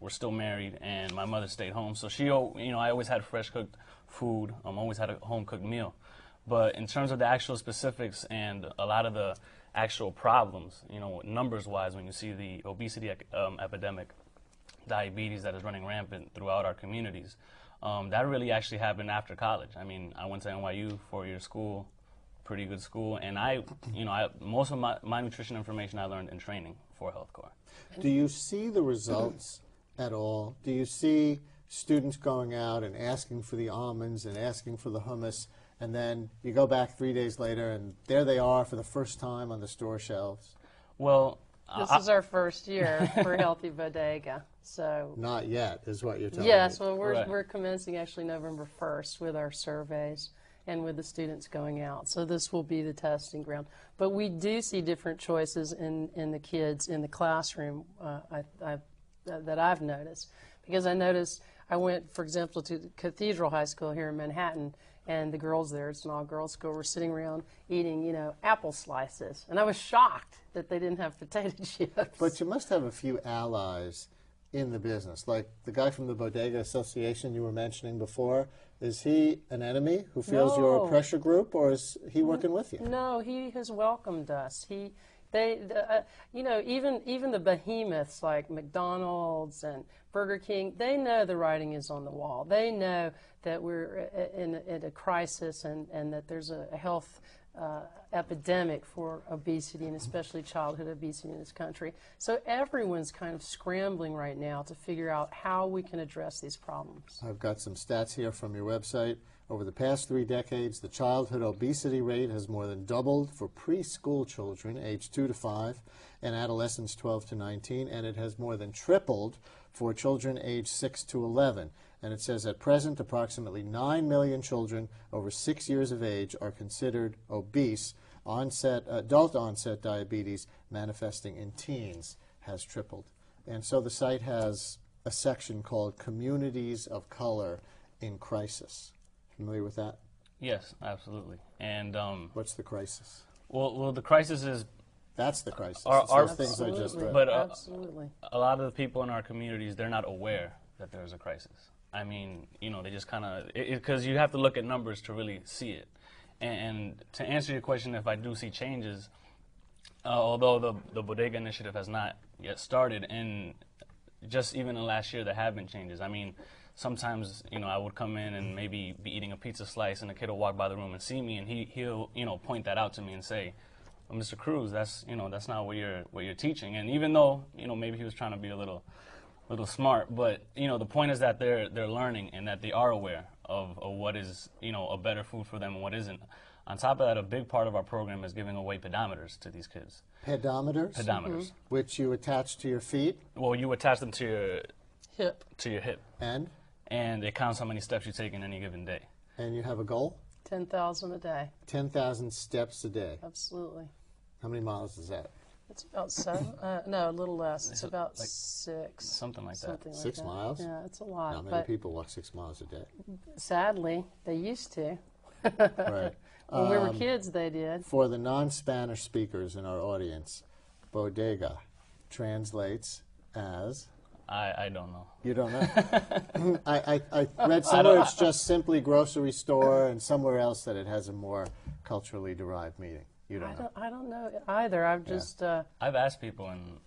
still married, and my mother stayed home. So she, you know, I always had fresh cooked food. Always had a home cooked meal. But in terms of the actual specifics and a lot of the actual problems, you know, numbers wise, when you see the obesity epidemic, diabetes that is running rampant throughout our communities, that really actually happened after college. I mean, I went to NYU, 4-year school, pretty good school, and most of my nutrition information I learned in training for Health Corps. Do you see the results at all? Do you see students going out and asking for the almonds and asking for the hummus, and then you go back 3 days later and there they are for the first time on the store shelves? Well, this is our first year for Healthy Bodega, so... Not yet, is what you're telling me. Yes, well, we're commencing actually November 1st with our surveys and with the students going out. So this will be the testing ground. But we do see different choices in the kids in the classroom that I've noticed. Because I noticed, I went, for example, to Cathedral High School here in Manhattan, and the girls there, it's an all-girls school, were sitting around eating, you know, apple slices. And I was shocked that they didn't have potato chips. But you must have a few allies in the business. Like the guy from the Bodega Association you were mentioning before, is he an enemy who feels you're a pressure group, or is he working with you? No, he has welcomed us. You know, even the behemoths like McDonald's and Burger King, they know the writing is on the wall. They know that we're in a crisis and that there's a health epidemic for obesity, and especially childhood obesity in this country. So everyone's kind of scrambling right now to figure out how we can address these problems. I've got some stats here from your website. Over the past 3 decades, the childhood obesity rate has more than doubled for preschool children aged 2 to 5 and adolescents 12 to 19, and it has more than tripled for children aged 6 to 11. And it says at present, approximately 9 million children over 6 years of age are considered obese. Adult onset diabetes manifesting in teens has tripled. And so the site has a section called Communities of Color in Crisis. Familiar with that? Yes, absolutely. And what's the crisis? Well, the crisis is... That's the crisis. Our things I just read. But absolutely. A lot of the people in our communities, they're not aware that there's a crisis. I mean, you know, they just kind of... Because you have to look at numbers to really see it. And to answer your question, if I do see changes, although the Bodega Initiative has not yet started, and just even in the last year there have been changes. I mean, sometimes, you know, I would come in and maybe be eating a pizza slice, and a kid will walk by the room and see me, and he'll, you know, point that out to me and say, well, Mr. Cruz, that's not what you're teaching. And even though, you know, maybe he was trying to be a little smart, but, you know, the point is that they're learning and that they are aware of what is, you know, a better food for them and what isn't. On top of that, a big part of our program is giving away pedometers to these kids. Pedometers? Pedometers. Mm-hmm. Which you attach to your feet? Well, you attach them to your hip. To your hip. And? And it counts how many steps you take in any given day. And you have a goal? 10,000 a day. 10,000 steps a day. Absolutely. How many miles is that? It's about 7. No, a little less. It's about like 6. Something like that. 6 miles? Yeah, it's a lot. Not many people walk 6 miles a day. Sadly, they used to. Right. When we were kids, they did. For the non-Spanish speakers in our audience, bodega translates as... I don't know. You don't know? I read somewhere it's just simply grocery store, and somewhere else that it has a more culturally derived meaning. You don't know? I don't know either. I've just... I've asked people, and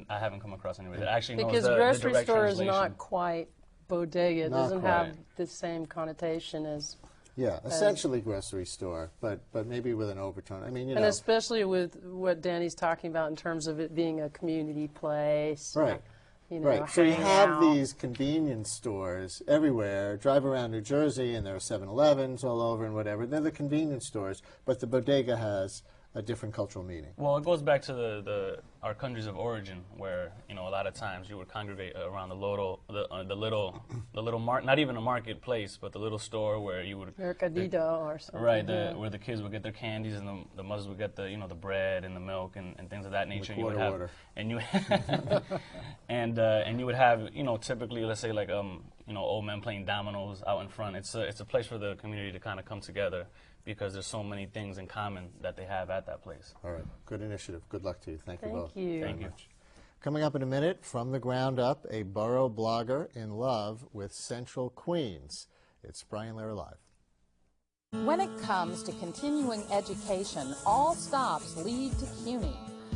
I haven't come across anybody that actually knows because the grocery direct store is translation. not quite bodega. It Not doesn't quite. have the same connotation as... Yeah, essentially grocery store, but maybe with an overtone. I mean, you know. And especially with what Danny's talking about in terms of it being a community place. Right. you know, right. So you hang have out. these convenience stores everywhere. Drive around New Jersey, and there are 7-Elevens all over and whatever. They're the convenience stores, but the bodega has a different cultural meaning. Well, it goes back to our countries of origin, where a lot of times you would congregate around the little not even a marketplace, but the little store where you would Mercadito or something. Right, where the kids would get their candies and the mothers would get the the bread and the milk and things of that nature. With water. And you and you would have typically, let's say, like old men playing dominoes out in front. It's a place for the community to kind of come together, because there's so many things in common that they have at that place. All right. Good initiative. Good luck to you. Thank you both. Thank you. Thank you. Coming up in a minute, from the ground up, a borough blogger in love with Central Queens. It's Brian Lehrer Live. When it comes to continuing education, all stops lead to CUNY.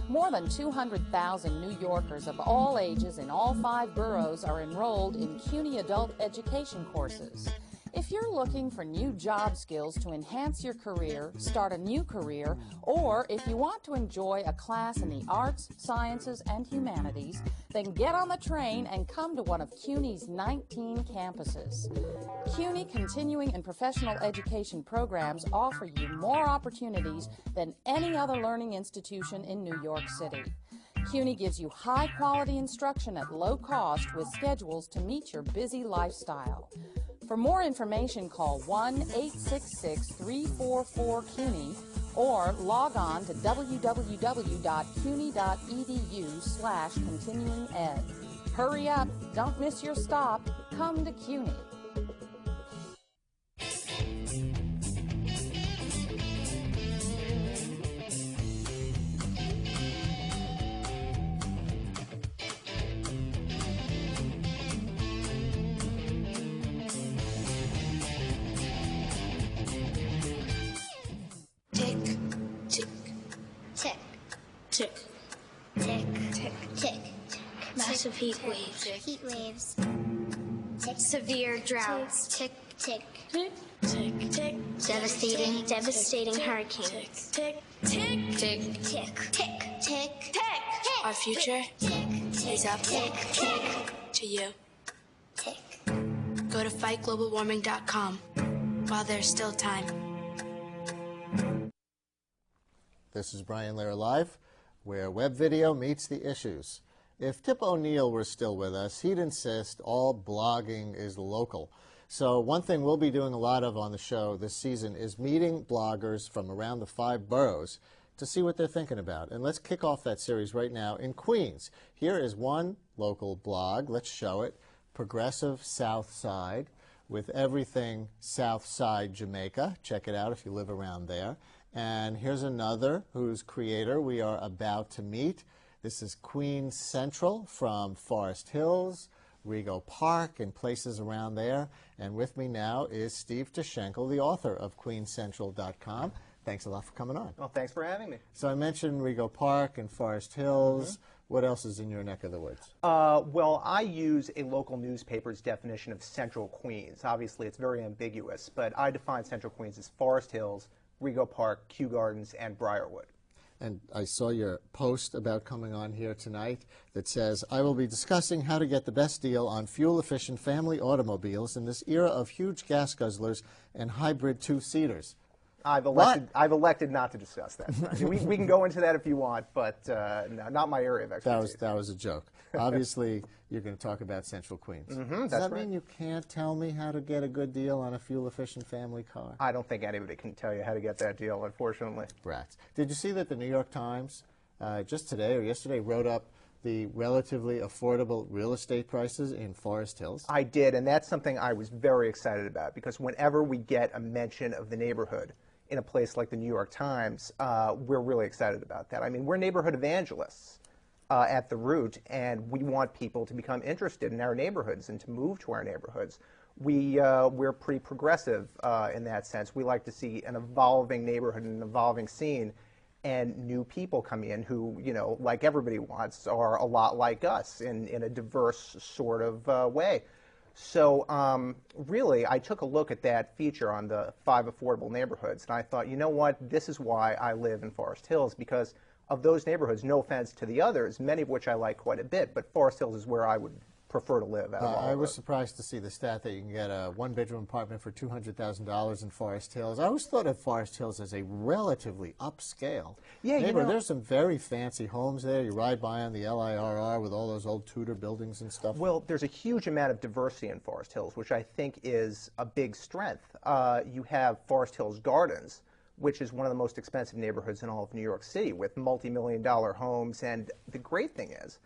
More than 200,000 New Yorkers of all ages in all 5 boroughs are enrolled in CUNY adult education courses. If you're looking for new job skills to enhance your career, start a new career, or if you want to enjoy a class in the arts, sciences, and humanities, then get on the train and come to one of CUNY's 19 campuses. CUNY continuing and professional education programs offer you more opportunities than any other learning institution in New York City. CUNY gives you high-quality instruction at low cost with schedules to meet your busy lifestyle. For more information, call 1-866-344-CUNY or log on to www.cuny.edu/continuinged. Hurry up, don't miss your stop, come to CUNY. Massive heat waves. Heat waves. Tick. Severe droughts. Tick, tick. Tick, tick, tick. Devastating hurricanes. Tick, tick, tick, tick, tick, tick, tick. Our future is up to you. Tick. Go to fightglobalwarming.com while there's still time. This is Brian Lehrer Live, where web video meets the issues. If Tip O'Neill were still with us, he'd insist all blogging is local. So one thing we'll be doing a lot of on the show this season is meeting bloggers from around the 5 boroughs to see what they're thinking about. And let's kick off that series right now in Queens. Here is one local blog. Let's show it. Progressive South Side, with everything South Side Jamaica. Check it out if you live around there. And here's another whose creator we are about to meet. This is Queens Central from Forest Hills, Rego Park, and places around there. And with me now is Steve Tashenko, the author of QueensCentral.com. Thanks a lot for coming on. Well, thanks for having me. So I mentioned Rego Park and Forest Hills. What else is in your neck of the woods? Well, I use a local newspaper's definition of Central Queens. Obviously, it's very ambiguous, but I define Central Queens as Forest Hills, Rego Park, Kew Gardens, and Briarwood. And I saw your post about coming on here tonight that says, I will be discussing how to get the best deal on fuel-efficient family automobiles in this era of huge gas guzzlers and hybrid 2-seaters. I've elected not to discuss that. we can go into that if you want, but no, not my area of expertise. That was a joke. Obviously, you're going to talk about Central Queens. Does that mean you can't tell me how to get a good deal on a fuel-efficient family car? I don't think anybody can tell you how to get that deal, unfortunately. Rats. Did you see that the New York Times just today or yesterday wrote up the relatively affordable real estate prices in Forest Hills? I did, and that's something I was very excited about, because whenever we get a mention of the neighborhood in a place like the New York Times, we're really excited about that. I mean, we're neighborhood evangelists at the root, and we want people to become interested in our neighborhoods and to move to our neighborhoods. We're pretty progressive in that sense. We like to see an evolving neighborhood and an evolving scene, and new people come in who, you know, like everybody wants, are a lot like us in a diverse sort of way. So really, I took a look at that feature on the 5 affordable neighborhoods, and I thought, you know what, this is why I live in Forest Hills, because of those neighborhoods, no offense to the others, many of which I like quite a bit, but Forest Hills is where I would prefer to live out of all I of was those. surprised to see the stat that you can get a one-bedroom apartment for $200,000 in Forest Hills. I always thought of Forest Hills as a relatively upscale neighborhood. There's some very fancy homes there. You ride by on the LIRR with all those old Tudor buildings and stuff. Well, there's a huge amount of diversity in Forest Hills, which I think is a big strength. You have Forest Hills Gardens, which is one of the most expensive neighborhoods in all of New York City, with multi-million-dollar homes. And the great thing is,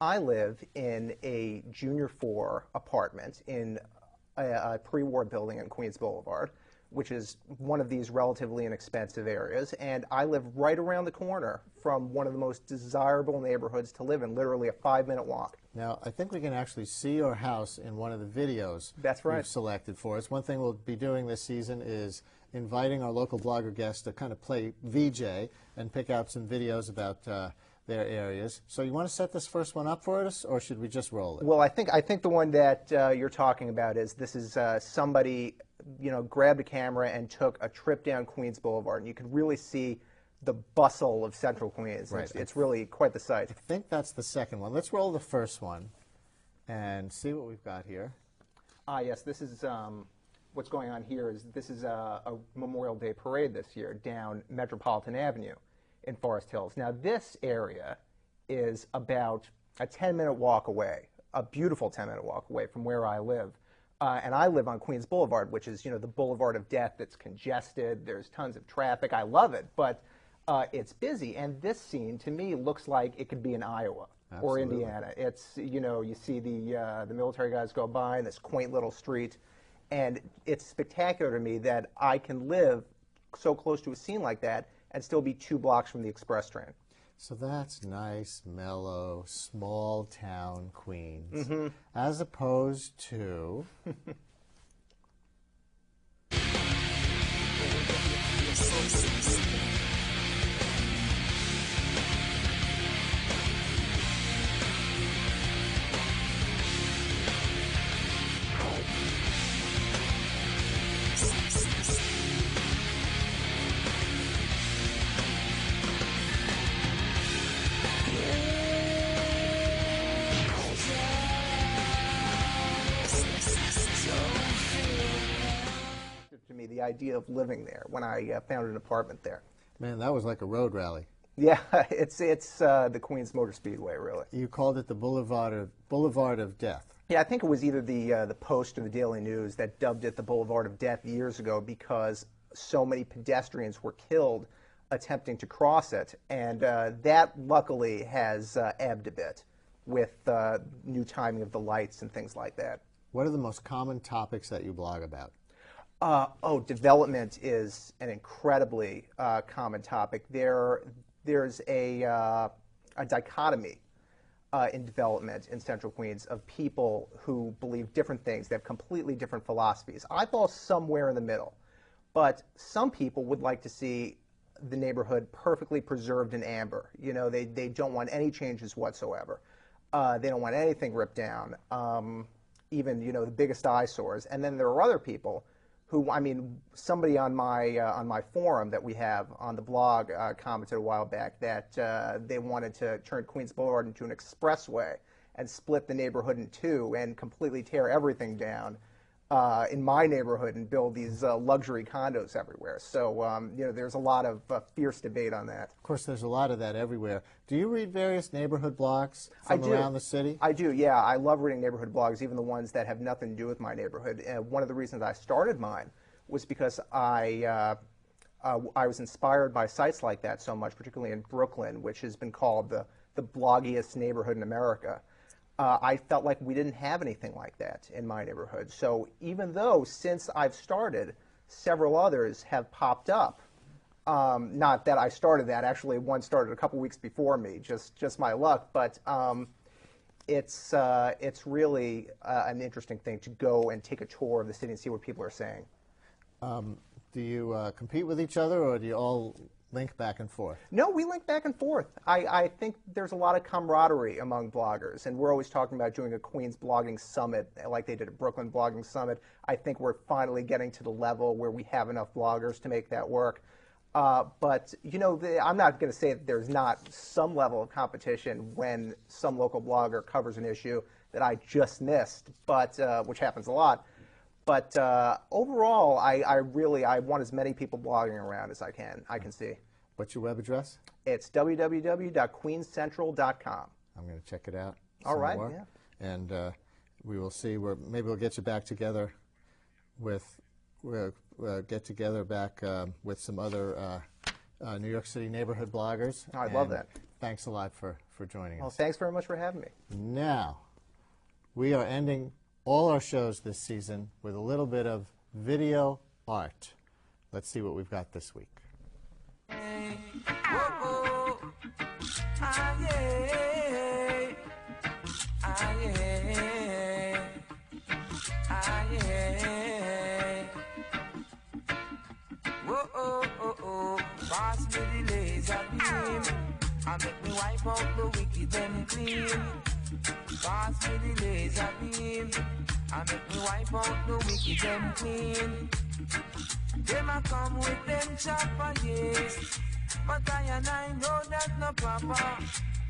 I live in a junior 4 apartment in a pre-war building in Queens Boulevard, which is one of these relatively inexpensive areas, and I live right around the corner from one of the most desirable neighborhoods to live in, literally a 5-minute walk. Now, I think we can actually see your house in one of the videos That's right. you've selected for us. One thing we'll be doing this season is inviting our local blogger guests to kind of play VJ and pick out some videos about their areas. So you want to set this first one up for us, or should we just roll it? Well, I think the one that you're talking about is somebody, grabbed a camera and took a trip down Queens Boulevard, and you can really see the bustle of Central Queens. Right. It's really quite the sight. I think that's the second one. Let's roll the first one and see what we've got here. Yes, this is what's going on here is this is a Memorial Day parade this year down Metropolitan Avenue in Forest Hills. Now, this area is about a 10-minute walk away, a beautiful 10-minute walk away from where I live. And I live on Queens Boulevard, which is, the boulevard of death that's congested. There's tons of traffic. I love it, but it's busy. And this scene, to me, looks like it could be in Iowa or Indiana. It's, you see the military guys go by in this quaint little street. And it's spectacular to me that I can live so close to a scene like that and still be 2 blocks from the express train. So that's nice, mellow, small town Queens, as opposed to... The idea of living there when I found an apartment there. Man, that was like a road rally. Yeah, it's the Queens Motor Speedway, really. You called it the Boulevard of Death. Yeah, I think it was either the Post or the Daily News that dubbed it the Boulevard of Death years ago because so many pedestrians were killed attempting to cross it, and that luckily has ebbed a bit with new timing of the lights and things like that. What are the most common topics that you blog about? Development is an incredibly common topic. There's a dichotomy in development in Central Queens of people who believe different things. They have completely different philosophies. I fall somewhere in the middle, but some people would like to see the neighborhood perfectly preserved in amber. They don't want any changes whatsoever. They don't want anything ripped down, even the biggest eyesores. And then there are other people who, somebody on my forum that we have on the blog commented a while back that they wanted to turn Queens Boulevard into an expressway and split the neighborhood in 2 and completely tear everything down in my neighborhood and build these luxury condos everywhere. So, there's a lot of fierce debate on that. Of course, there's a lot of that everywhere. Do you read various neighborhood blogs from around the city? I do, yeah. I love reading neighborhood blogs, even the ones that have nothing to do with my neighborhood. One of the reasons I started mine was because I was inspired by sites like that so much, particularly in Brooklyn, which has been called the bloggiest neighborhood in America. I felt like we didn't have anything like that in my neighborhood. So even though since I've started, several others have popped up, not that I started that, actually one started a couple weeks before me, just my luck, but it's really an interesting thing to go and take a tour of the city and see what people are saying. Do you compete with each other, or do you all link back and forth? No, we link back and forth. I think there's a lot of camaraderie among bloggers, and we're always talking about doing a Queens blogging summit like they did a Brooklyn blogging summit. I think we're finally getting to the level where we have enough bloggers to make that work. But, you know, I'm not going to say that there's not some level of competition when some local blogger covers an issue that I just missed, but which happens a lot. But overall, I want as many people blogging around as I can see. What's your web address? It's www.queenscentral.com. I'm going to check it out. All right, more. yeah. And we will see where maybe we'll get you back together with get together back with some other New York City neighborhood bloggers. Oh, I love that. Thanks a lot for joining us. Well, thanks very much for having me. Now, we are ending all our shows this season with a little bit of video art. Let's see what we've got this week. Pass me the laser beam and make me wipe out the wicked and clean. Pass me the laser beam and make me wipe out the wicked and clean. Them a come with them chopper, yes, but I know that no proper.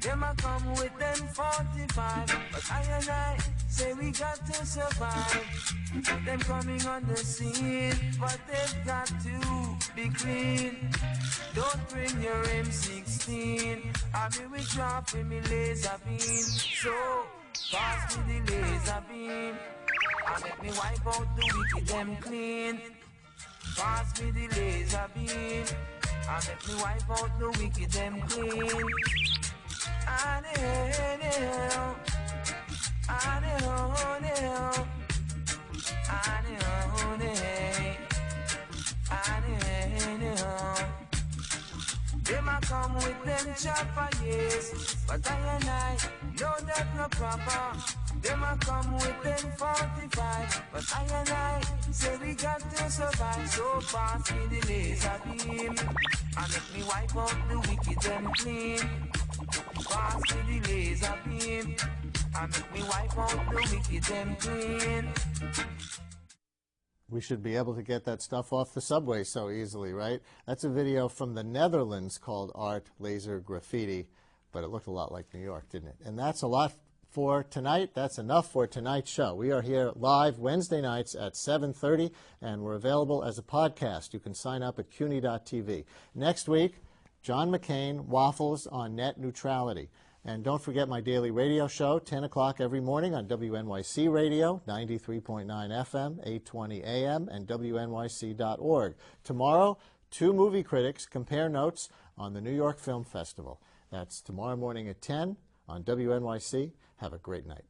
Them a come with them 45, but I say we got to survive. Them coming on the scene, but they've got to be clean. Don't bring your M16. I mean we drop with me laser beam. So pass me the laser beam and make me wipe out the wicked them clean. Pass me the laser beam and make me wipe out the wicked them clean. I know. Them a come with them chopper, yes, but I know that no proper. Them a come with them 45, but I say we got to survive. So pass me the laser beam and make me wipe out the wicked and clean. Pass me the laser beam and make me wipe out the wicked and clean. We should be able to get that stuff off the subway so easily, right? That's a video from the Netherlands called Art Laser Graffiti, but it looked a lot like New York, didn't it? And that's a lot for tonight. That's enough for tonight's show. We are here live Wednesday nights at 7:30, and we're available as a podcast. You can sign up at CUNY.TV. Next week, John McCain waffles on net neutrality. And don't forget my daily radio show, 10 o'clock every morning on WNYC Radio, 93.9 FM, 820 AM, and WNYC.org. Tomorrow, 2 movie critics compare notes on the New York Film Festival. That's tomorrow morning at 10 on WNYC. Have a great night.